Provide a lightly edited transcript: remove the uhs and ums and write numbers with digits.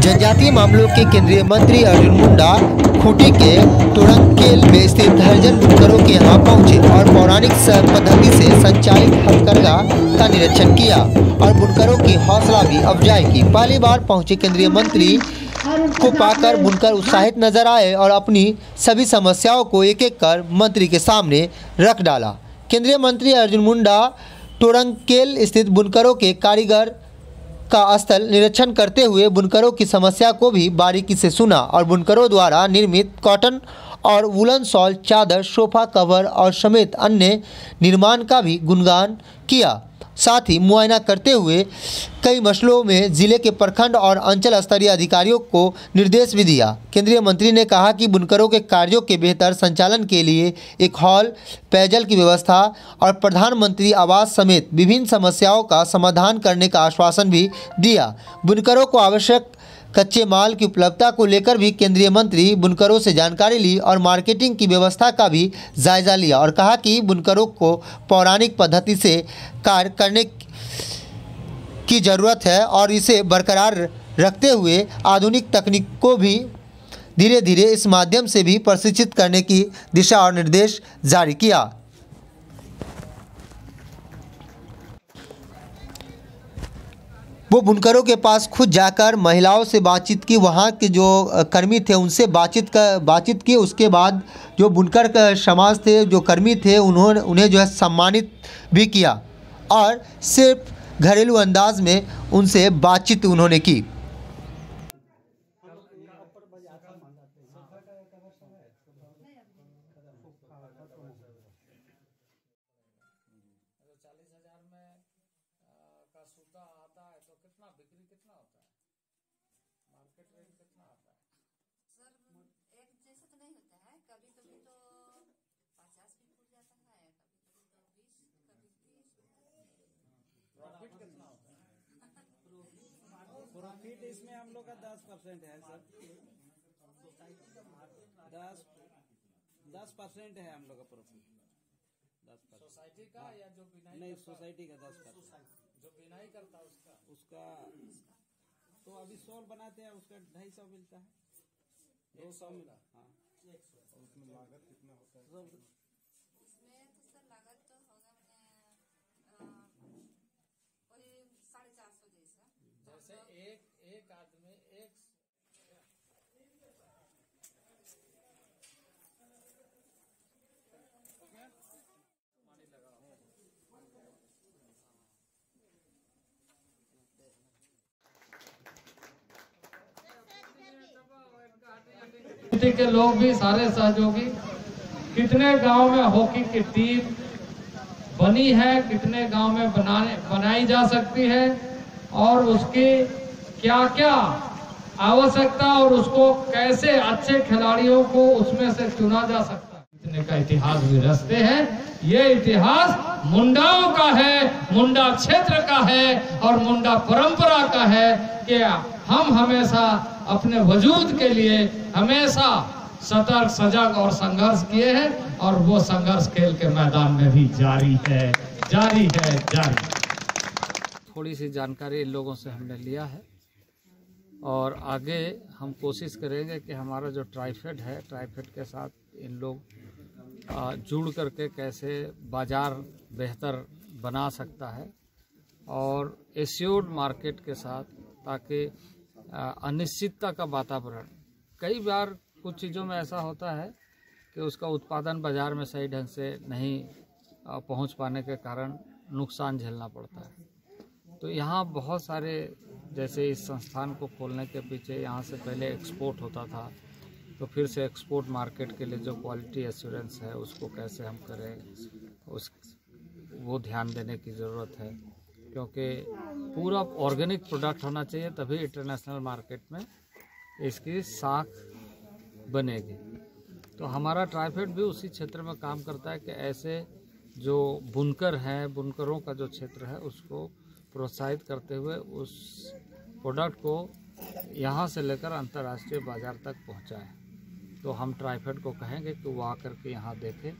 जनजातीय मामलों के केंद्रीय मंत्री अर्जुन मुंडा खूंटी के टोरंगकेल में स्थित दर्जन बुनकरों के यहां पहुंचे और पौराणिक पद्धति से संचालित हथकरघा का निरीक्षण किया और बुनकरों की हौसला भी अफजाई की। पहली बार पहुंचे केंद्रीय मंत्री को पाकर बुनकर उत्साहित नजर आए और अपनी सभी समस्याओं को एक एक कर मंत्री के सामने रख डाला। केंद्रीय मंत्री अर्जुन मुंडा टोरंगकेल स्थित बुनकरों के कारीगर का स्थल निरीक्षण करते हुए बुनकरों की समस्या को भी बारीकी से सुना और बुनकरों द्वारा निर्मित कॉटन और वुलन शॉल, चादर, सोफा कवर और समेत अन्य निर्माण का भी गुणगान किया। साथ ही मुआयना करते हुए कई मसलों में जिले के प्रखंड और अंचल स्तरीय अधिकारियों को निर्देश भी दिया। केंद्रीय मंत्री ने कहा कि बुनकरों के कार्यों के बेहतर संचालन के लिए एक हॉल, पेयजल की व्यवस्था और प्रधानमंत्री आवास समेत विभिन्न समस्याओं का समाधान करने का आश्वासन भी दिया। बुनकरों को आवश्यक कच्चे माल की उपलब्धता को लेकर भी केंद्रीय मंत्री बुनकरों से जानकारी ली और मार्केटिंग की व्यवस्था का भी जायजा लिया और कहा कि बुनकरों को पौराणिक पद्धति से कार्य करने की ज़रूरत है और इसे बरकरार रखते हुए आधुनिक तकनीक को भी धीरे धीरे इस माध्यम से भी प्रशिक्षित करने की दिशा और निर्देश जारी किया। वो बुनकरों के पास खुद जाकर महिलाओं से बातचीत की, वहाँ के जो कर्मी थे उनसे बातचीत की। उसके बाद जो बुनकर का समाज थे, जो कर्मी थे, उन्हें जो है सम्मानित भी किया और सिर्फ घरेलू अंदाज में उनसे बातचीत उन्होंने की। का सूता आता है तो कितना बिक्री कितना होता है, मार्केट रेट कितना आता है? सर एक जैसा तो नहीं होता है, कभी कभी तो 50 भी फूट जाता है, कभी कभी तो 20, कभी 30। प्रॉफिट कितना होता है? प्रॉफिट इसमें हम लोग का 10% है सर। 10% है हम लोग का प्रॉफिट। 10% सोसाइटी का या जो बिनाई नहीं, सोसाइटी का 10%। जो बिनाई करता है उसका तो अभी शॉल बनाते हैं, उसका 250 मिलता है, 200 मिला। हाँ, 100। उसमें लागत कितना होता है? उसमें तो सर लागत तो होगा वही 450 जैसा। जैसे एक आदमी एक के लोग भी सारे सहयोगी, कितने गांव में हॉकी की टीम बनी है, कितने गांव में बनाई जा सकती है और उसकी क्या क्या आवश्यकता और उसको कैसे अच्छे खिलाड़ियों को उसमें से चुना जा सकता है, इतने का इतिहास भी रचते हैं। ये इतिहास मुंडाओं का है, मुंडा क्षेत्र का है और मुंडा परंपरा का है कि हम हमेशा अपने वजूद के लिए हमेशा सतर्क, सजग और संघर्ष किए हैं और वो संघर्ष खेल के मैदान में भी जारी है। थोड़ी सी जानकारी इन लोगों से हमने लिया है और आगे हम कोशिश करेंगे कि हमारा जो ट्राइफेड है, ट्राइफेड के साथ इन लोग जुड़ करके कैसे बाज़ार बेहतर बना सकता है और एश्योर्ड मार्केट के साथ, ताकि अनिश्चितता का वातावरण, कई बार कुछ चीज़ों में ऐसा होता है कि उसका उत्पादन बाज़ार में सही ढंग से नहीं पहुंच पाने के कारण नुकसान झेलना पड़ता है। तो यहाँ बहुत सारे, जैसे इस संस्थान को खोलने के पीछे यहाँ से पहले एक्सपोर्ट होता था, तो फिर से एक्सपोर्ट मार्केट के लिए जो क्वालिटी एश्योरेंस है उसको कैसे हम करें, वो ध्यान देने की ज़रूरत है, क्योंकि पूरा ऑर्गेनिक प्रोडक्ट होना चाहिए, तभी इंटरनेशनल मार्केट में इसकी साख बनेगी। तो हमारा ट्राइफेड भी उसी क्षेत्र में काम करता है कि ऐसे जो बुनकर हैं, बुनकरों का जो क्षेत्र है उसको प्रोत्साहित करते हुए उस प्रोडक्ट को यहाँ से लेकर अंतर्राष्ट्रीय बाज़ार तक पहुँचाएं। तो हम ट्राइफेड को कहेंगे कि वो आकर के यहाँ देखें